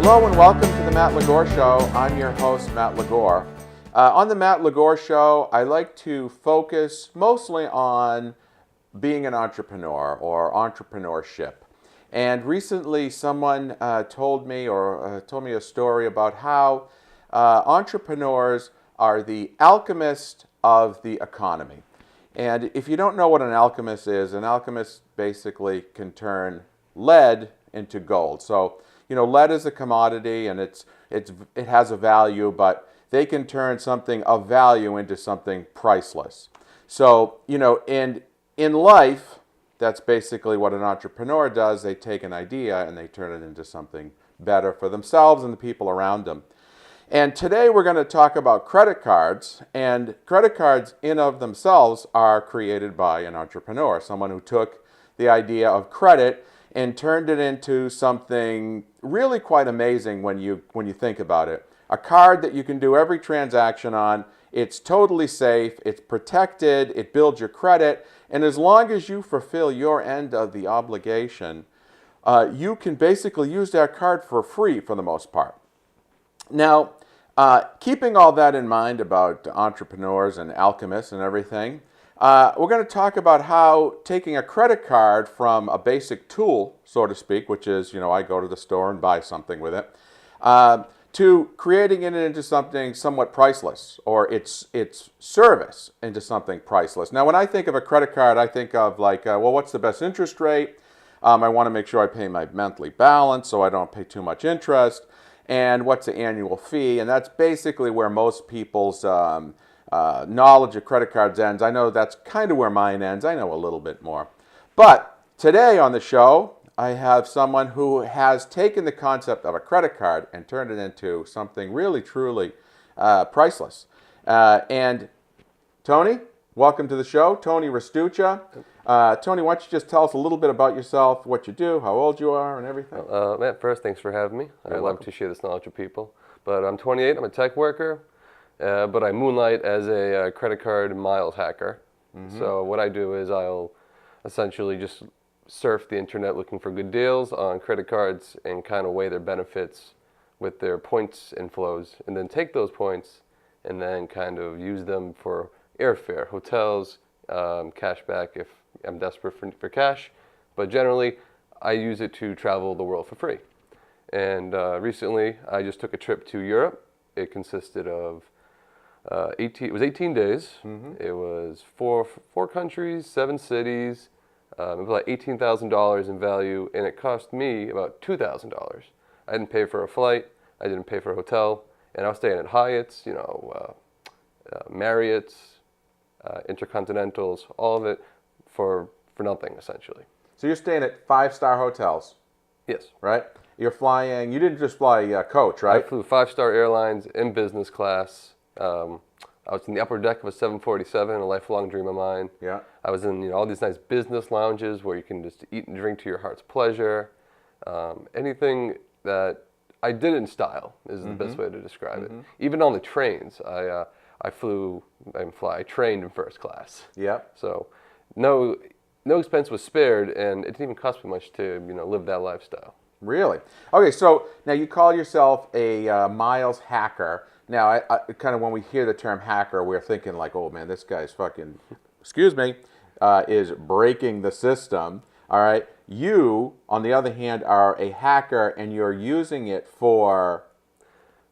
Hello and welcome to the Matt Ligor Show. I'm your host, Matt Ligor. On the Matt Ligor Show, I like to focus mostly on being an entrepreneur or entrepreneurship. And recently someone told me a story about how entrepreneurs are the alchemist of the economy. And if you don't know what an alchemist is, an alchemist basically can turn lead into gold. So, lead is a commodity and it has a value, but they can turn something of value into something priceless. So, in life, that's basically what an entrepreneur does. They take an idea and they turn it into something better for themselves and the people around them. And today we're going to talk about credit cards, and credit cards in of themselves are created by an entrepreneur, someone who took the idea of credit and turned it into something really quite amazing when you think about it. A card that you can do every transaction on. It's totally safe, it's protected, it builds your credit, and as long as you fulfill your end of the obligation, you can basically use that card for free for the most part. Now, keeping all that in mind about entrepreneurs and alchemists and everything, we're going to talk about how taking a credit card from a basic tool, so to speak, which is, I go to the store and buy something with it, to creating it into something somewhat priceless, or its service into something priceless. Now, when I think of a credit card, I think of what's the best interest rate? I want to make sure I pay my monthly balance so I don't pay too much interest. And what's the annual fee? And that's basically where most people's knowledge of credit cards ends. I know that's kind of where mine ends. I know a little bit more. But today on the show, I have someone who has taken the concept of a credit card and turned it into something really, truly priceless. And Tony, welcome to the show. Tony Restuccia. Tony, why don't you just tell us a little bit about yourself, what you do, how old you are, and everything? Matt, first, thanks for having me. I love to share this knowledge with people. But I'm 28, I'm a tech worker, but I moonlight as a credit card miles hacker. Mm-hmm. So what I do is I'll essentially just surf the internet looking for good deals on credit cards and kind of weigh their benefits with their points inflows, and then take those points and then kind of use them for airfare, hotels, cash back if I'm desperate for cash, but generally I use it to travel the world for free. And recently I just took a trip to Europe. It consisted of 18 days. Mm-hmm. It was four countries, 7 cities. It was like $18,000 in value, and it cost me about $2,000. I didn't pay for a flight, I didn't pay for a hotel, and I was staying at Hyatt's, Marriott's, Intercontinentals, all of it for nothing, essentially. So you're staying at 5-star hotels? Yes. Right? You're flying, you didn't just fly coach, right? I flew 5-star airlines in business class. I was in the upper deck of a 747, a lifelong dream of mine. Yeah. I was in all these nice business lounges where you can just eat and drink to your heart's pleasure. Anything that I did in style is the best way to describe it. Even on the trains, I trained in first class. Yep. So no expense was spared, and it didn't even cost me much to live that lifestyle. Really? Okay, so now you call yourself a miles hacker. Now, I kind of when we hear the term hacker, we're thinking like, oh man, this guy's fucking, is breaking the system. All right. You, on the other hand, are a hacker, and you're using it for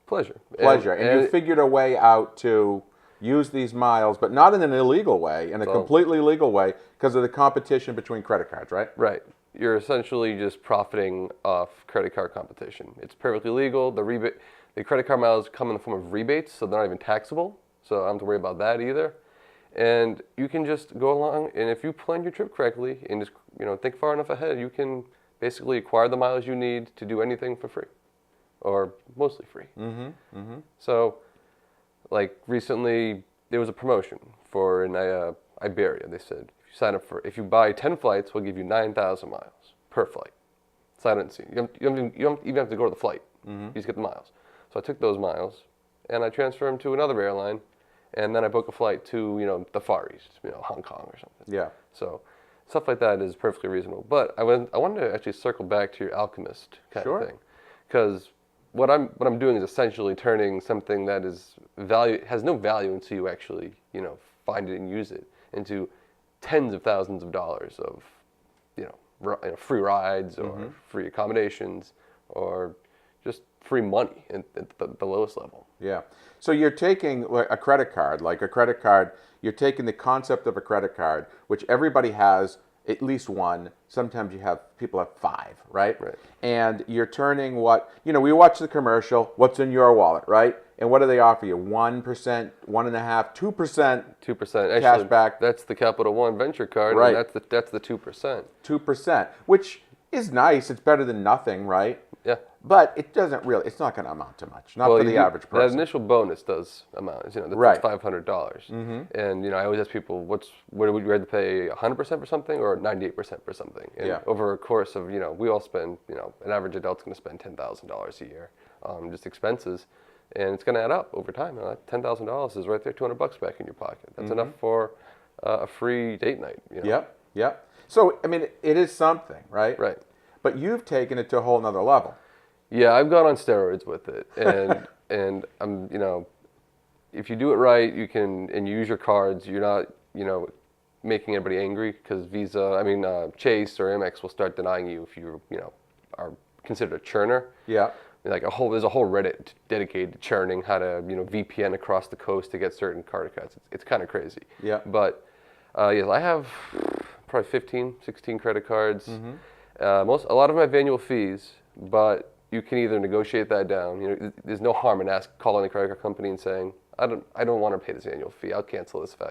pleasure. And you figured a way out to use these miles, but not in an illegal way, in a completely legal way, because of the competition between credit cards, right? Right. You're essentially just profiting off credit card competition. It's perfectly legal. The credit card miles come in the form of rebates, so they're not even taxable. So I don't have to worry about that either. And you can just go along, and if you plan your trip correctly and just think far enough ahead, you can basically acquire the miles you need to do anything for free, or mostly free. Mm-hmm. Mm-hmm. So, like recently, there was a promotion for in Iberia. They said if you buy 10 flights, we'll give you 9,000 miles per flight. Sight unseen. You don't even have to go to the flight. Mm-hmm. You just get the miles. So I took those miles and I transferred them to another airline, and then I booked a flight to the Far East, Hong Kong or something. Yeah. So stuff like that is perfectly reasonable. But I wanted to actually circle back to your alchemist kind of thing, because what I'm doing is essentially turning something that has no value until you actually find it and use it into tens of thousands of dollars of free rides or free accommodations or just free money at the lowest level. Yeah. So you're taking a credit card, you're taking the concept of a credit card, which everybody has at least one. Sometimes people have five, right? Right. And you're turning we watch the commercial, what's in your wallet, right? And what do they offer you? 1%, 1.5%, 2%. 2%. Cash Actually, back. that's the Capital One venture card, Right. and that's the 2%. 2%, which is nice. It's better than nothing, right? Yeah. But it's not going to amount to much, not for the average person. That initial bonus does amount. That's Right. $500. And I always ask people, would you rather pay 100% for something or 98% for something? And Yeah. over a course of we all spend an average adult's going to spend $10,000 a year on just expenses, and it's going to add up over time. That $10,000 is right there, $200 back in your pocket. That's enough for a free date night. Yep. Yep. So I mean, it is something, right? Right. But you've taken it to a whole nother level. Yeah, I've gone on steroids with it, and I'm if you do it right, you can and you use your cards. You're not making everybody angry because Chase or Amex will start denying you if you are considered a churner. Yeah. There's a whole Reddit dedicated to churning, how to VPN across the coast to get certain card cards. It's kind of crazy. Yeah. But yes, I have probably 15, 16 credit cards. A lot of them have annual fees, but you can either negotiate that down. There's no harm in calling the credit card company and saying, I don't want to pay this annual fee. I'll cancel this if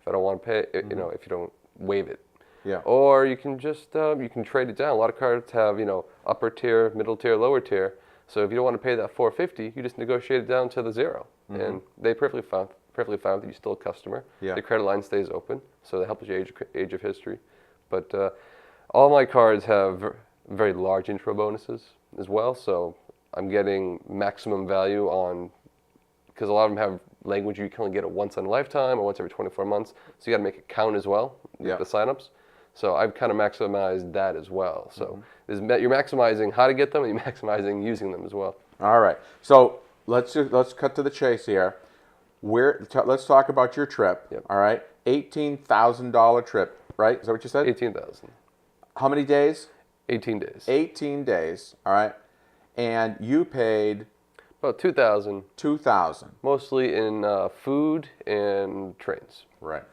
I don't want to pay. If you don't waive it. Yeah. Or you can just you can trade it down. A lot of cards have upper tier, middle tier, lower tier. So if you don't want to pay that $450, you just negotiate it down to the zero, and they perfectly fine that you're still a customer. Yeah. The credit line stays open, so that helps you age of history. But all my cards have very large intro bonuses as well, so I'm getting maximum value on, because a lot of them have language you can only get it once in a lifetime or once every 24 months, so you got to make it count as well with the signups. So I've kind of maximized that as well. So you're maximizing how to get them, and you're maximizing using them as well. All right. So let's cut to the chase here. Let's talk about your trip. Yep. All right. $18,000 trip, right? Is that what you said? 18,000. How many days? 18 days. 18 days. All right. And you paid about 2,000. 2,000. Mostly in food and trains. Right.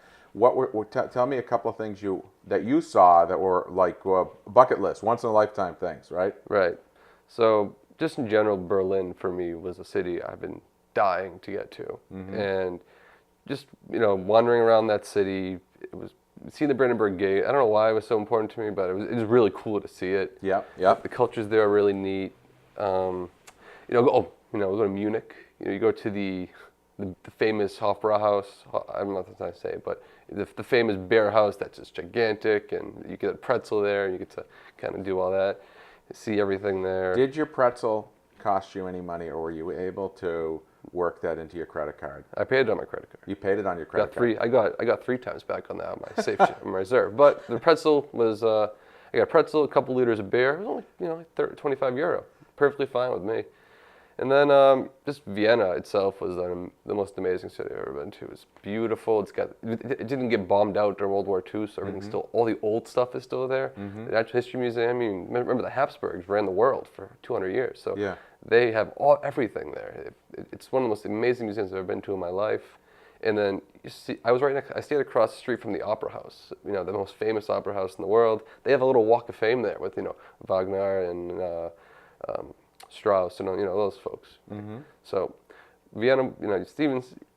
Tell me a couple of things that you saw that were like bucket list, once in a lifetime things, right? Right. So just in general, Berlin for me was a city I've been dying to get to, and just wandering around that city, it was seeing the Brandenburg Gate. I don't know why it was so important to me, but it was really cool to see it. Yeah. Yeah. The cultures there are really neat. Go to Munich. You go to the famous Hofbrauhaus. I don't know if that's how to say it, but the famous beer house that's just gigantic, and you get a pretzel there, and you get to kind of do all that, see everything there. Did your pretzel cost you any money, or were you able to work that into your credit card? I paid it on my credit card. You paid it on your credit card? I got 3 times back on that on my safe on my reserve. But the pretzel was I got a pretzel, a couple liters of beer. It was only 25 euro. Perfectly fine with me. And then just Vienna itself was the most amazing city I've ever been to. It's beautiful. It didn't get bombed out during World War II, so everything's still, all the old stuff is still there. The Natural History Museum, remember the Habsburgs ran the world for 200 years. So they have everything there. It's one of the most amazing museums I've ever been to in my life. And then I stayed across the street from the Opera House, the most famous opera house in the world. They have a little walk of fame there with, Wagner and Strauss and those folks. So Vienna,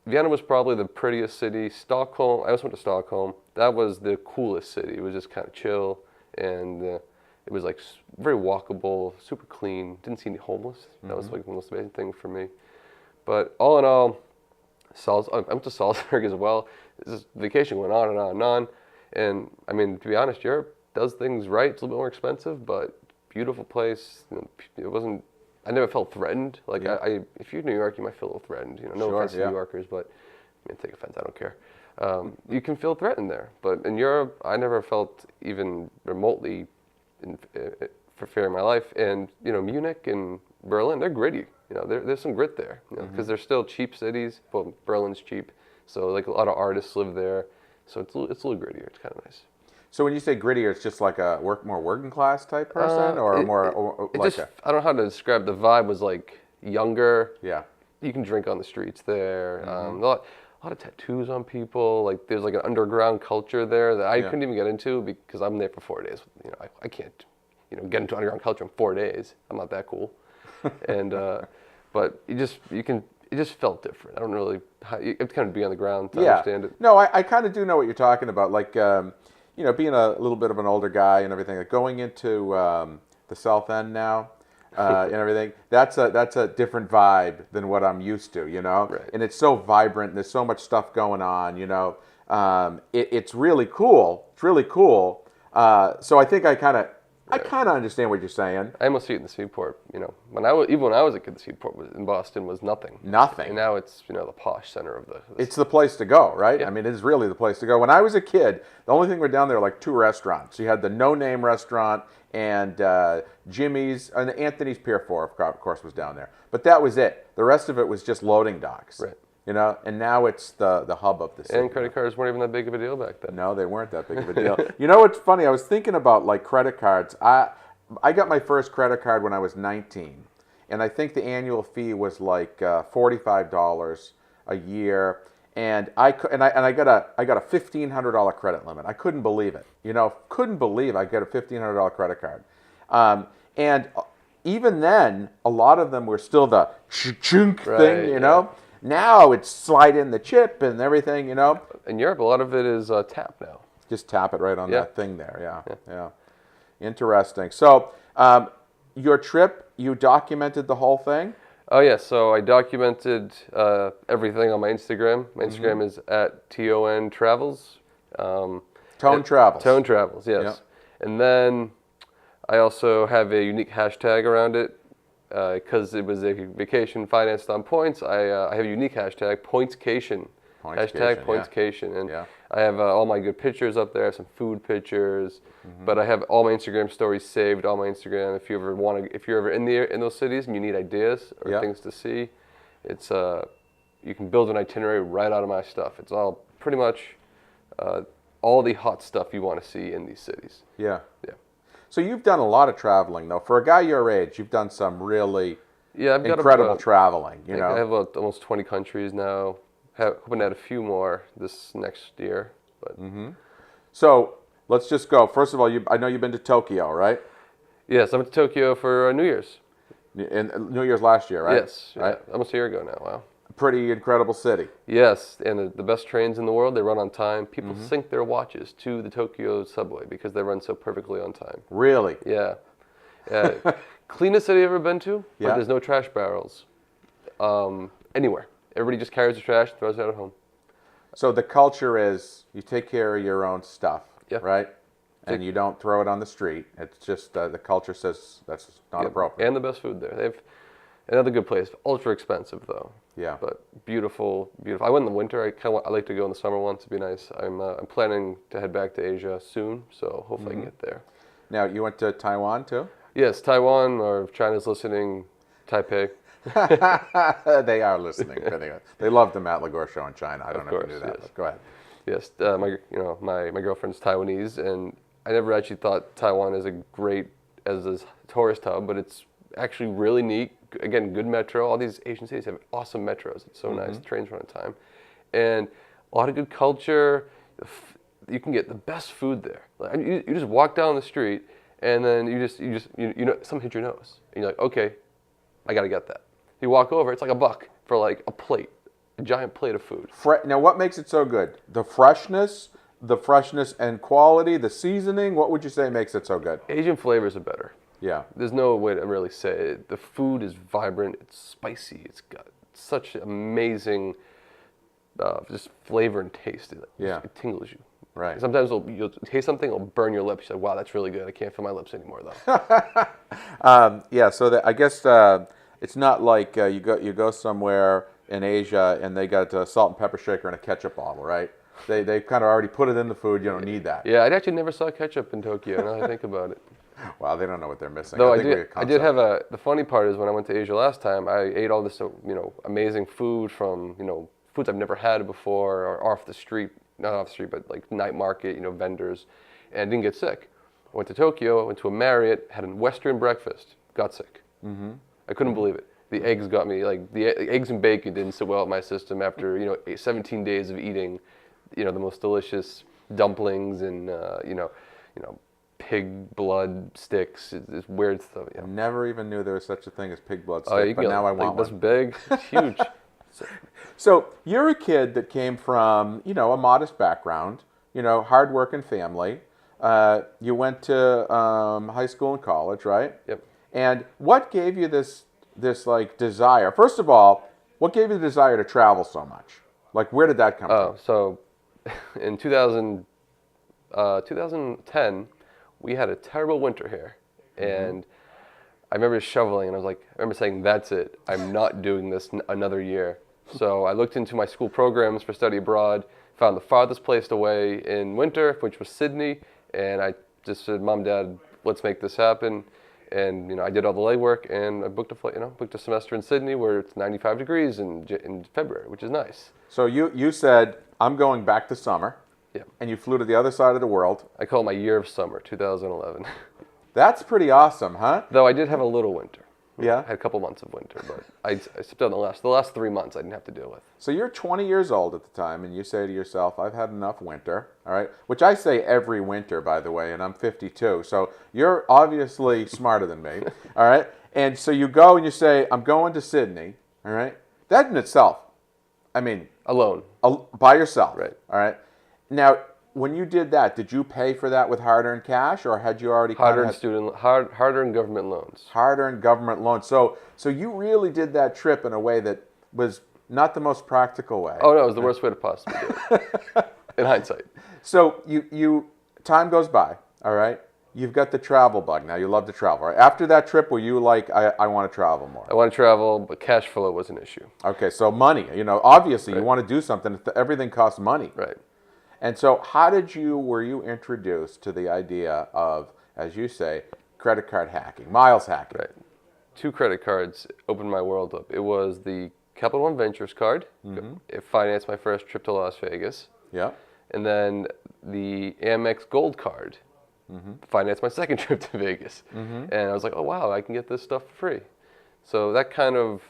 Vienna was probably the prettiest city. Stockholm, I also went to Stockholm. That was the coolest city. It was just kind of chill, and it was like very walkable, super clean. Didn't see any homeless. That was like the most amazing thing for me. But all in all, I went to Salzburg as well. This vacation went on and on and on. And to be honest, Europe does things right. It's a little bit more expensive, but beautiful place. It wasn't. I never felt threatened. Like if you're in New York, you might feel a little threatened. No offense to New Yorkers, but take offense. I don't care. You can feel threatened there, but in Europe, I never felt even remotely for fear of my life. And Munich and Berlin, they're gritty. there's some grit there, because they're still cheap cities. Well, Berlin's cheap, so like a lot of artists live there, so it's a little grittier. It's kind of nice. So when you say grittier, it's just like a more working class type person, or I don't know how to describe. The vibe was like younger. Yeah. You can drink on the streets there. A lot of tattoos on people. Like there's like an underground culture there that I couldn't even get into because I'm there for 4 days. I can't, get into underground culture in 4 days. I'm not that cool. And but it just felt different. I don't really. You have to kind of be on the ground to understand it. No, I kind of do know what you're talking about. Like, being a little bit of an older guy and everything, like going into the South End now and everything, that's a different vibe than what I'm used to, Right. And it's so vibrant. And there's so much stuff going on, It's really cool. It's really cool. So I think I kind of understand what you're saying. I almost see it in the Seaport. When I was a kid, the Seaport in Boston was nothing. Nothing. And now it's the posh center of the. It's the place to go, right? Yeah. I mean, it is really the place to go. When I was a kid, the only thing were down there were like 2 restaurants. You had the No Name restaurant and Jimmy's, and Anthony's Pier 4, of course, was down there. But that was it. The rest of it was just loading docks. Right. And now it's the hub of the city. And credit cards weren't even that big of a deal back then. No, they weren't that big of a deal. You know what's funny? I was thinking about like credit cards. I got my first credit card when I was 19, and I think the annual fee was like $45 a year, and I got a $1,500 credit limit. I couldn't believe it. Couldn't believe I got a $1,500 credit card, and even then, a lot of them were still the chunk thing, Yeah. Now it's slide in the chip and everything, In Europe, a lot of it is tap now. Just tap it right on Yeah. that thing there. Yeah. Interesting. So, your trip, you documented the whole thing? Oh yeah, so I documented everything on my Instagram. My Instagram is @TON Travels. Tone Travels. Tone Travels, yes. Yeah. And then I also have a unique hashtag around it because it was a vacation financed on points. I have a unique hashtag, Pointscation. Hashtag Pointscation. And I have all my good pictures up there. I have some food pictures, but I have all my Instagram stories saved on my Instagram. If you're ever in those cities and you need ideas or things to see, it's you can build an itinerary right out of my stuff. It's all pretty much all the hot stuff you want to see in these cities. Yeah. Yeah. So you've done a lot of traveling, though. For a guy your age, you've done some really I've got incredible traveling. I have almost 20 countries now. Hoping to add a few more this next year. But So let's just go. First of all, I know you've been to Tokyo, right? yes, I went to Tokyo for New Year's. In New Year's last year, right? Yes, Right. almost a year ago now. Wow. Pretty incredible city. Yes, and the best trains in the world. They run on time. People sync their watches to the Tokyo subway because they run so perfectly on time. Really? Yeah. Cleanest city I've ever been to, but Yeah. there's no trash barrels anywhere. Everybody just carries the trash, throws it out at home. So the culture is you take care of your own stuff, Yeah. right? And you don't throw it on the street. It's just the culture says that's not appropriate. And the best food there. They have another good place. Ultra expensive though. Yeah. But beautiful, beautiful. I went in the winter. I like to go in the summer once. It'd be nice. I'm planning to head back to Asia soon, so hopefully I can get there. Now, you went to Taiwan too? Yes, Taiwan, or if China's listening, Taipei. They are listening. They love the Matt Ligor show in China. I don't know if you knew that. Yes. But go ahead. Yes, my girlfriend's Taiwanese, and I never actually thought Taiwan as a tourist hub, but it's actually really neat. Again, good metro. All these Asian cities have awesome metros. It's so nice. The trains run on time, and a lot of good culture. You can get the best food there. Like, you just walk down the street, and then you something hit your nose, and you're like, okay, I gotta get that. You walk over, it's like $1 for like a giant plate of food. Now, what makes it so good? The freshness and quality, the seasoning. What would you say makes it so good? Asian flavors are better. Yeah. There's no way to really say it. The food is vibrant. It's spicy. It's got such amazing just flavor and taste. It tingles you. Right. Sometimes you'll taste something, it'll burn your lips. You're like, wow, that's really good. I can't feel my lips anymore though. Yeah. So I guess it's not like you go somewhere in Asia and they got a salt and pepper shaker and a ketchup bottle, right? They kind of already put it in the food. You don't need that. Yeah, I actually never saw ketchup in Tokyo. Now that I think about it. Wow, they don't know what they're missing. Though I I think did have a. The funny part is when I went to Asia last time, I ate all this, amazing food from, foods I've never had before, or off the street, not off the street, but like night market, vendors, and didn't get sick. I went to Tokyo, I went to a Marriott, had a Western breakfast, got sick. I couldn't believe it. The eggs got me, like the eggs and bacon didn't sit well in my system after 17 days of eating, the most delicious dumplings and pig blood sticks. It's weird stuff. I never even knew there was such a thing as pig blood Oh, stick, but now I want that's one. big, it's huge. So you're a kid that came from, a modest background, hardworking family. You went to high school and college, right? Yep. And what gave you this like desire? First of all, what gave you the desire to travel so much? Like, where did that come from? So in 2010, we had a terrible winter here, and I remember shoveling, and I remember saying, "That's it. I'm not doing this another year." So I looked into my school programs for study abroad, found the farthest place away in winter, which was Sydney, and I just said, "Mom, Dad, let's make this happen." And I did all the legwork, and I booked a semester in Sydney where it's 95 degrees in February, which is nice. So you said, "I'm going back to summer." Yeah. And you flew to the other side of the world. I call it my year of summer, 2011. That's pretty awesome, huh? Though I did have a little winter. Yeah. I had a couple months of winter, but I stepped on the last 3 months I didn't have to deal with. So you're 20 years old at the time, and you say to yourself, "I've had enough winter," all right? Which I say every winter, by the way, and I'm 52, so you're obviously smarter than me, all right? And so you go and you say, "I'm going to Sydney," all right? That in itself, I mean, Alone. by yourself, Right. all right? Now, when you did that, did you pay for that with hard-earned cash, or had you already Hard-earned government loans. hard-earned government loans? So you really did that trip in a way that was not the most practical way. Oh no, it was the worst way to possibly do it. In hindsight. So you time goes by, all right? You've got the travel bug now. You love to travel, right? After that trip, were you like, I want to travel more? I want to travel, but cash flow was an issue. Okay, so money. Obviously Right. you want to do something. Everything costs money. Right. And so were you introduced to the idea of, as you say, credit card hacking, miles hacking? Right. 2 credit cards opened my world up. It was the Capital One Ventures card. It financed my first trip to Las Vegas. Yeah. And then the Amex Gold card financed my second trip to Vegas. And I was like, oh wow, I can get this stuff for free. So that kind of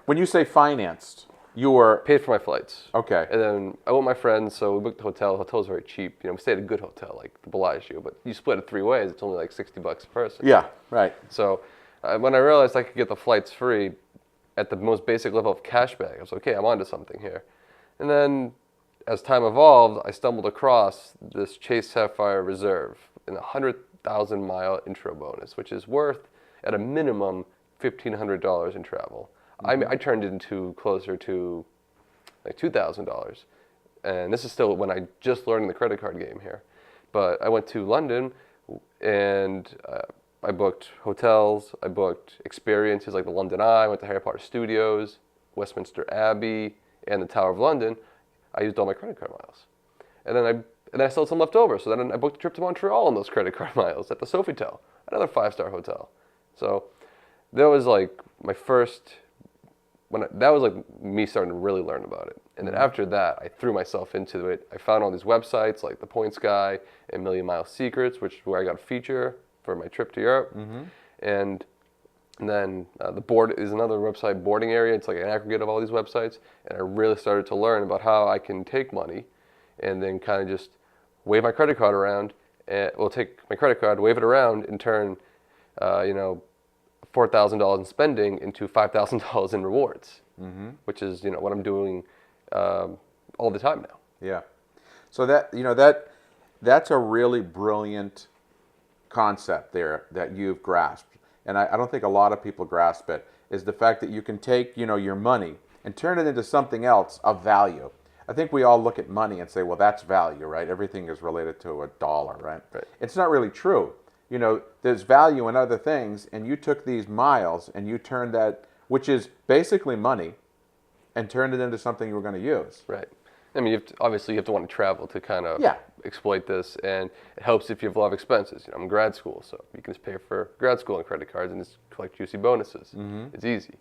When you say financed, you were paid for my flights. okay. And then I went with my friends, so we booked the hotel. The hotel's very cheap. We stayed at a good hotel, like the Bellagio, but you split it 3 ways. It's only like $60 a person. Yeah, right. So when I realized I could get the flights free at the most basic level of cashback, I was like, okay, I'm onto something here. And then as time evolved, I stumbled across this Chase Sapphire Reserve in a 100,000-mile intro bonus, which is worth, at a minimum, $1,500 in travel. I turned it into closer to like $2,000. And this is still when I just learned the credit card game here. But I went to London and I booked hotels, I booked experiences like the London Eye, I went to Harry Potter Studios, Westminster Abbey, and the Tower of London. I used all my credit card miles. And then I still had some left over, so then I booked a trip to Montreal on those credit card miles at the Sofitel, another 5-star hotel. So that was like my first, that was like me starting to really learn about it. And then after that, I threw myself into it. I found all these websites like The Points Guy and Million Mile Secrets, which is where I got a feature for my trip to Europe. And then the board is another website, Boarding Area. It's like an aggregate of all these websites. And I really started to learn about how I can take money and then kind of just wave my credit card around. Take my credit card, wave it around, and turn, $4,000 in spending into $5,000 in rewards, which is what I'm doing all the time now. Yeah. So that's a really brilliant concept there that you've grasped, and I don't think a lot of people grasp it, is the fact that you can take your money and turn it into something else of value. I think we all look at money and say, well, that's value, right? Everything is related to a dollar, right? Right. It's not really true. There's value in other things, and you took these miles and you turned that, which is basically money, and turned it into something you were going to use. Right. I mean, obviously you have to want to travel to kind of Yeah, exploit this, and it helps if you have a lot of expenses. I'm in grad school, so you can just pay for grad school on credit cards and just collect juicy bonuses. It's easy.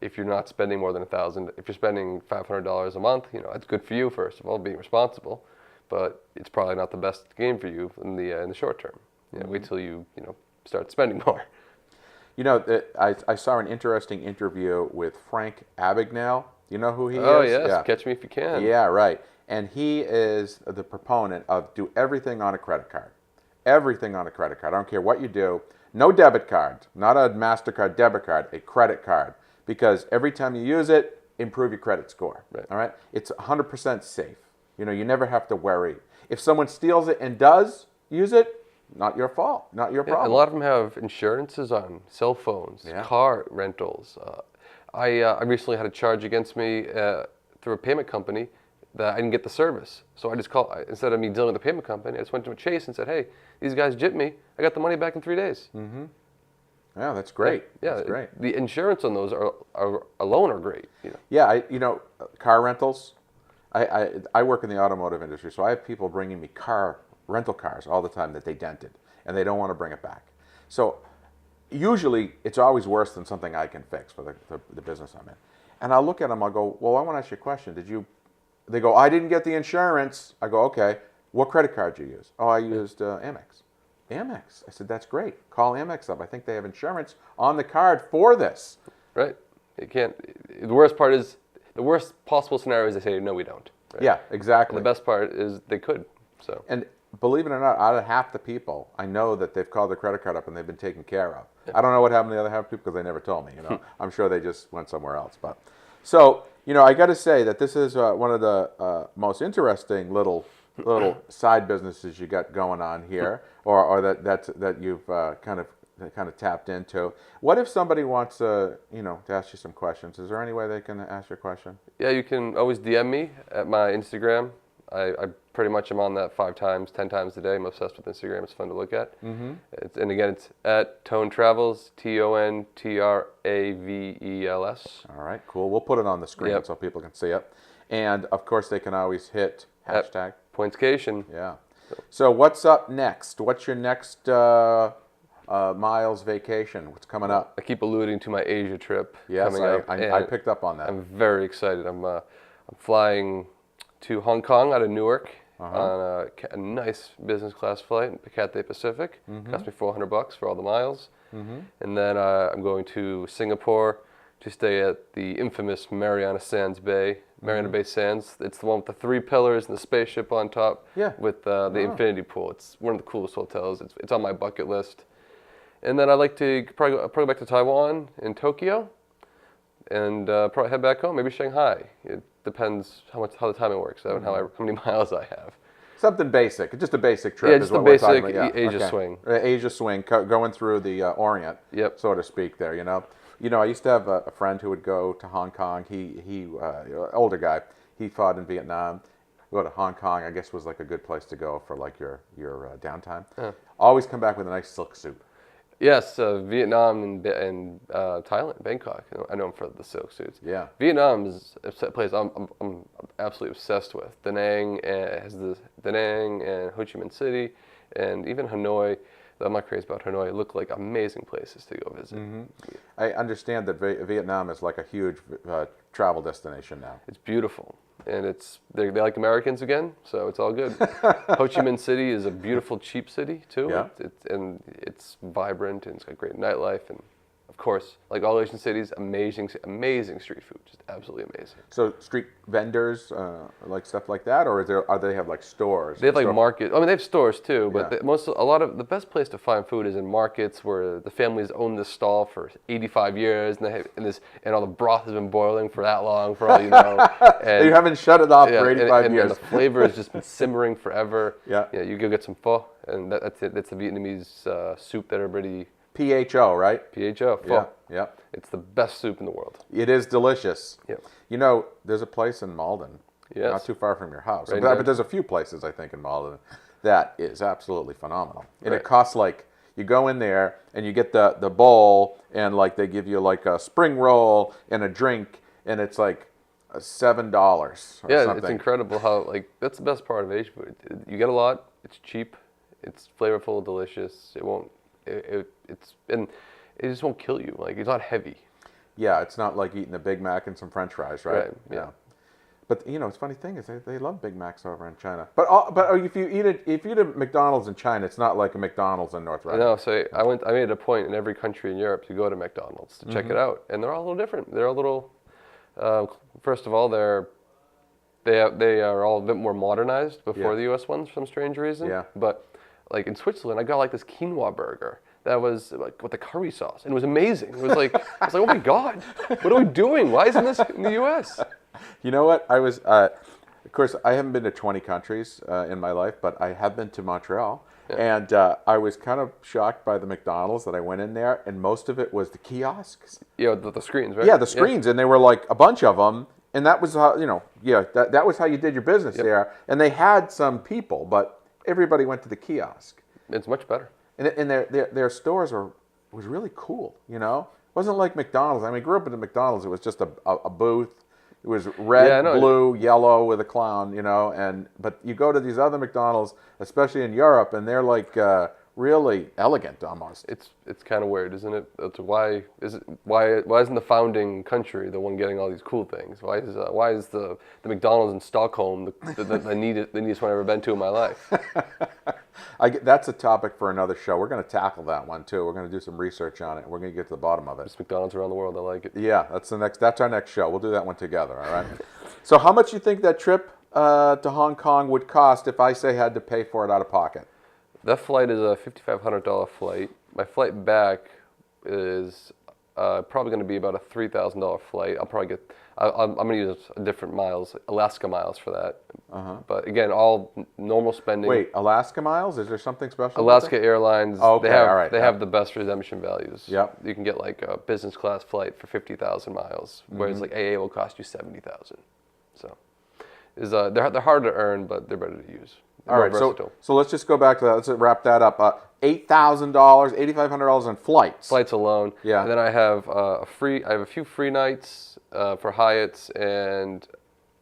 If you're not spending more than $1,000, if you're spending $500 a month, that's good for you. First of all, being responsible, but it's probably not the best game for you in the short term. Wait till you start spending more. I saw an interesting interview with Frank Abagnale. You know who he is? Oh, yes. Yeah. Catch Me If You Can. Yeah, right. And he is the proponent of do everything on a credit card. Everything on a credit card. I don't care what you do. No debit card. Not a MasterCard debit card. A credit card. Because every time you use it, improve your credit score. Right. All right? It's 100% safe. You never have to worry. If someone steals it and does use it, not your fault. Not your problem. A lot of them have insurances on cell phones, car rentals. I recently had a charge against me through a payment company that I didn't get the service. So I just called, instead of me dealing with the payment company, I just went to Chase and said, hey, these guys gypped me. I got the money back in 3 days. Mm-hmm. Yeah, that's great. Yeah, that's great. The insurance on those are alone are great. Yeah, car rentals. I work in the automotive industry, so I have people bringing me rental cars all the time that they dented, and they don't want to bring it back. So usually it's always worse than something I can fix for the business I'm in. And I'll look at them, I'll go, well, I want to ask you a question. They go, I didn't get the insurance. I go, okay, what credit card did you use? Oh, I used Amex. Amex. I said, that's great. Call Amex up. I think they have insurance on the card for this. Right. You can't. The worst part is, the worst possible scenario is they say, no, we don't. Right? Yeah, exactly. And the best part is they could. So. And believe it or not, out of half the people, I know that they've called their credit card up and they've been taken care of. I don't know what happened to the other half of people because they never told me. I'm sure they just went somewhere else. But so, I got to say that this is one of the most interesting little side businesses you got going on here, or that you've kind of tapped into. What if somebody wants to ask you some questions? Is there any way they can ask you a question? Yeah, you can always DM me at my Instagram. I pretty much am on that 5 times, 10 times a day. I'm obsessed with Instagram. It's fun to look at. Mm-hmm. And again, it's at Tone Travels, TONTRAVELS. All right, cool. We'll put it on the screen so people can see it. And of course, they can always hit hashtag Pointscation. Yeah. So what's up next? What's your next Miles vacation? What's coming up? I keep alluding to my Asia trip coming up. I picked up on that. I'm very excited. I'm flying to Hong Kong out of Newark on a nice business class flight in Cathay Pacific. Cost me $400 for all the miles. And then I'm going to Singapore to stay at the infamous Mariana Bay Sands. It's the one with the 3 pillars and the spaceship on top with the infinity pool. It's one of the coolest hotels. It's on my bucket list. And then I'd like to probably go back to Taiwan and Tokyo and probably head back home, maybe Shanghai. It depends how the timing works, how many miles I have. Something basic, just a basic trip. Yeah, just a basic Asia swing. Asia swing, going through the Orient, so to speak. There, I used to have a friend who would go to Hong Kong. He older guy. He fought in Vietnam. Go to Hong Kong. I guess was like a good place to go for like your downtime. Always come back with a nice silk suit. Yes, Vietnam and Thailand, Bangkok. I know them for the silk suits. Yeah. Vietnam is a place I'm absolutely obsessed with. Da Nang has the Da Nang and Ho Chi Minh City, and even Hanoi. I'm not crazy about Hanoi. Look like amazing places to go visit. I understand that Vietnam is like a huge travel destination now. It's beautiful, and they like Americans again, so it's all good. Ho Chi Minh City is a beautiful, cheap city too. Yeah. It's vibrant and it's got great nightlife, and of course, like all Asian cities, amazing street food, just absolutely amazing. So street vendors, like stuff like that, or they have like stores? They have like market. I mean, they have stores too, but the best place to find food is in markets where the families own this stall for 85 years, and all the broth has been boiling for that long, for all you know. And you haven't shut it off for 85 years. And the flavor has just been simmering forever. Yeah. You go get some pho, and that's it. That's the Vietnamese soup that everybody. PHO, right? PHO, pho. Yeah. It's the best soup in the world. It is delicious. Yeah. There's a place in Malden, yes, not too far from your house. Right, but there's a few places, I think, in Malden that is absolutely phenomenal. And right. It costs like, you go in there and you get the bowl and like they give you like a spring roll and a drink and it's like $7 or Yeah, something. it's incredible how like that's the best part of Asian food. You get a lot. It's cheap. It's flavorful, delicious. It won't. It's and it just won't kill you. Like it's not heavy. Yeah, it's not like eating a Big Mac and some French fries, right? Right. Yeah. But you know, it's funny thing is they love Big Macs over in China. But if you eat a McDonald's in China, it's not like a McDonald's in North Russia. No, so I made it a point in every country in Europe to go to McDonald's to check it out, and they're all a little different. They're a little. First of all, they are all a bit more modernized before the U.S. ones for some strange reason. Yeah. But like in Switzerland, I got like this quinoa burger that was like with the curry sauce, and it was amazing. It was like I was like, oh my god, what are we doing? Why isn't this in the U.S.? You know what? I was, of course, I haven't been to 20 countries in my life, but I have been to Montreal. Yeah. And I was kind of shocked by the McDonald's that I went in there, and most of it was the kiosks. Yeah, the screens, right? Yeah, the screens, and they were like a bunch of them, and that was how, that was how you did your business there. And they had some people, but everybody went to the kiosk. It's much better. And their stores was really cool, you know? It wasn't like McDonald's. I mean, I grew up in the McDonald's. It was just a booth. It was red, blue, yellow with a clown, you know. But you go to these other McDonald's, especially in Europe, and they're like really elegant almost. It's kind of weird, isn't it? Why isn't the founding country the one getting all these cool things? Why is the McDonald's in Stockholm the neatest one I've ever been to in my life? That's a topic for another show. We're going to tackle that one too. We're going to do some research on it. We're going to get to the bottom of it. Just McDonald's around the world. I like it. Yeah, that's our next show. We'll do that one together. All right. So, how much do you think that trip to Hong Kong would cost if I say had to pay for it out of pocket? That flight is a $5,500 flight. My flight back is probably going to be about a $3,000 flight. I'm going to use different miles, Alaska miles for that. But again, all normal spending. Wait, Alaska miles? Is there something special? Alaska Airlines. Oh, okay, they have the best redemption values. Yep. You can get like a business class flight for 50,000 miles, whereas like AA will cost you 70,000. So, they're hard to earn, but they're better to use. All right, so let's just go back to that. Let's wrap that up. $8,000, $8,500 on flights. Flights alone. Yeah. And then I have a few free nights for Hyatts and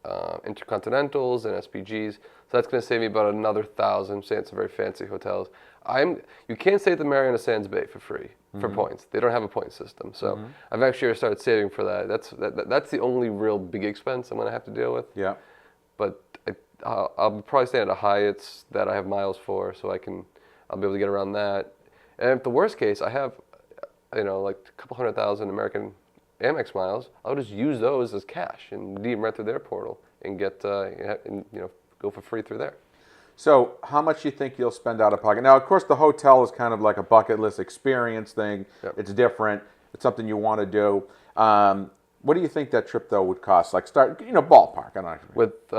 Intercontinentals and SPGs. So that's going to save me about another $1,000. Say it's some very fancy hotels. You can't stay at the Mariana Sands Bay for free for points. They don't have a point system. So I've actually started saving for that. That's the only real big expense I'm going to have to deal with. Yeah. But I'll probably stay at a Hyatt's that I have miles for, so I'll be able to get around that. And if the worst case, I have, like a couple 100,000 American Amex miles, I'll just use those as cash and redeem right through their portal and get, go for free through there. So how much do you think you'll spend out of pocket? Now, of course, the hotel is kind of like a bucket list experience thing. Yep. It's different. It's something you want to do. What do you think that trip, though, would cost? Like, ballpark. I don't know. With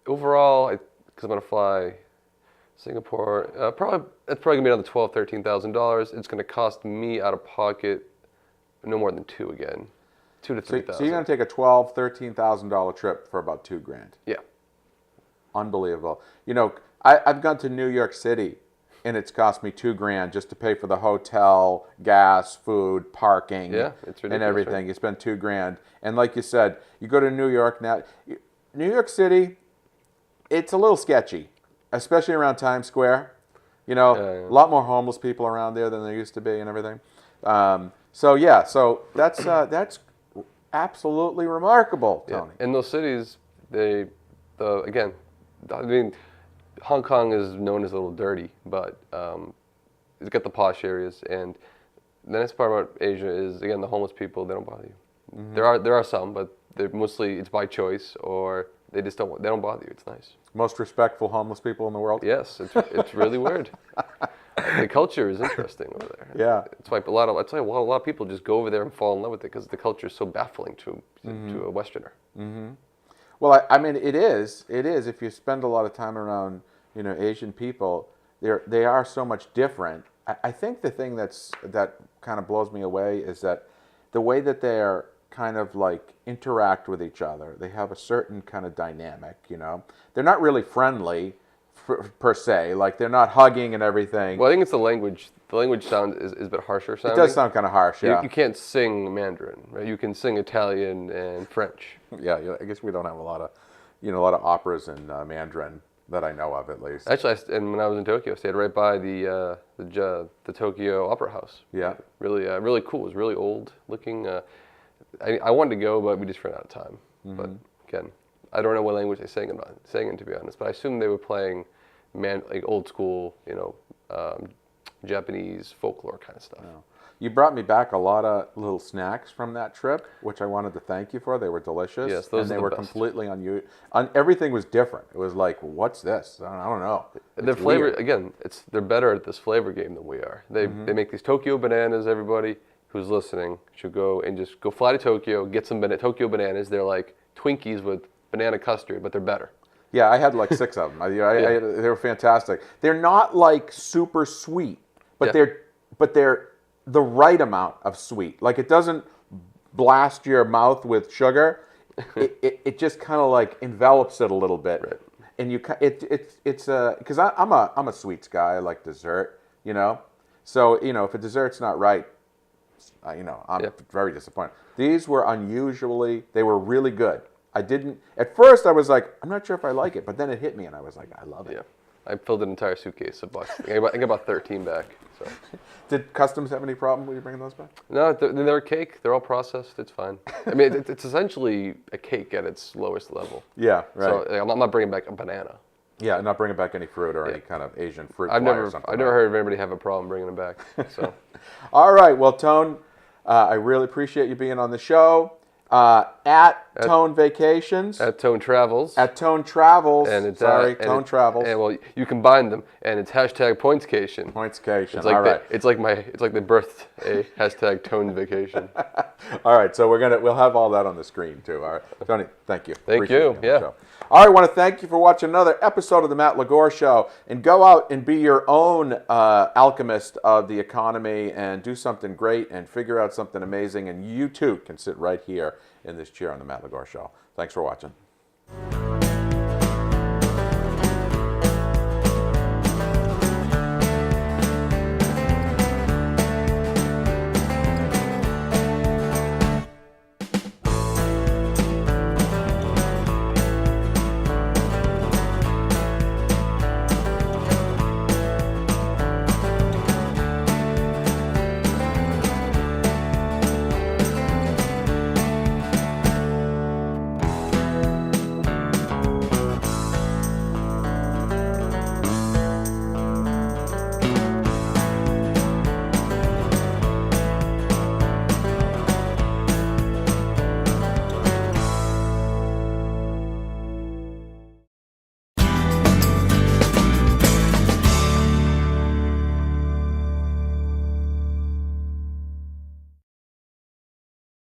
overall, because I'm going to fly Singapore, it's probably going to be another $12,000, $13,000. It's going to cost me out of pocket no more than $2,000 again, $2,000 to $3,000. So you're going to take a $12,000, $13,000 trip for about $2,000. Yeah. Unbelievable. I've gone to New York City, and it's cost me $2,000 just to pay for the hotel, gas, food, parking, yeah, it's ridiculous, and everything. Right? You spend $2,000, and like you said, you go to New York now. New York City, it's a little sketchy, especially around Times Square. A lot more homeless people around there than there used to be, and everything. So that's absolutely remarkable, Tony. Yeah. In those cities, Hong Kong is known as a little dirty, but it's got the posh areas. And the nice part about Asia is, again, the homeless people, they don't bother you. Mm-hmm. There are some, but they're mostly it's by choice, or they don't bother you. It's nice. Most respectful homeless people in the world? Yes, it's really weird. The culture is interesting over there. Yeah. It's why a lot of people just go over there and fall in love with it because the culture is so baffling to a Westerner. Mm-hmm. Well, I mean, it is. If you spend a lot of time around, Asian people, they are so much different. I think the thing that kind of blows me away is that the way that they're kind of like interact with each other, they have a certain kind of dynamic. They're not really friendly per se. Like they're not hugging and everything. Well, I think it's the language. The language sound is a bit harsher It sounding. does sound kind of harsh, yeah. You can't sing Mandarin, right? You can sing Italian and French. Yeah, I guess we don't have a lot of operas in Mandarin that I know of, at least. Actually, and when I was in Tokyo, I stayed right by the Tokyo Opera House. Yeah. Really cool. It was really old looking. I wanted to go, but we just ran out of time. But again, I don't know what language they sang in, to be honest. But I assume they were playing like old school, Japanese folklore kind of stuff. Oh. You brought me back a lot of little snacks from that trip, which I wanted to thank you for. They were delicious. Yes, those and are they the were best. Completely everything was different. It was like, what's this? I don't know. The flavor, again, they're better at this flavor game than we are. They make these Tokyo bananas. Everybody who's listening should go fly to Tokyo, get some Tokyo bananas. They're like Twinkies with banana custard, but they're better. Yeah, I had like 6 of them. They were fantastic. They're not like super sweet, but they're the right amount of sweet. Like it doesn't blast your mouth with sugar. It just kind of like envelops it a little bit. Right. And it's because I'm a sweets guy. I like dessert, So if a dessert's not right, I'm very disappointed. These were they were really good. At first I was like, I'm not sure if I like it, but then it hit me and I was like, I love it. Yeah. I filled an entire suitcase of bucks. I got about 13 back. So. Did customs have any problem with you bringing those back? No, they're a cake. They're all processed. It's fine. I mean, it's essentially a cake at its lowest level. Yeah, right. So I'm not bringing back a banana. Yeah, not bringing back any fruit or any kind of Asian fruit. I've never heard of anybody have a problem bringing them back. So. All right, well, Tone, I really appreciate you being on the show. At Tone Vacations. At Tone Travels. At Tone Travels. And it's Tone Travels. And well, you combine them, and it's #pointscation. Pointscation. It's like all right. It's like the birthday #Tone Vacation. All right, so we'll have all that on the screen too. All right, Tony, thank you. Thank you. Yeah. All right, I want to thank you for watching another episode of the Matt Ligor Show, and go out and be your own alchemist of the economy and do something great and figure out something amazing. And you too can sit right here in this chair on the Matt Ligor Show. Thanks for watching.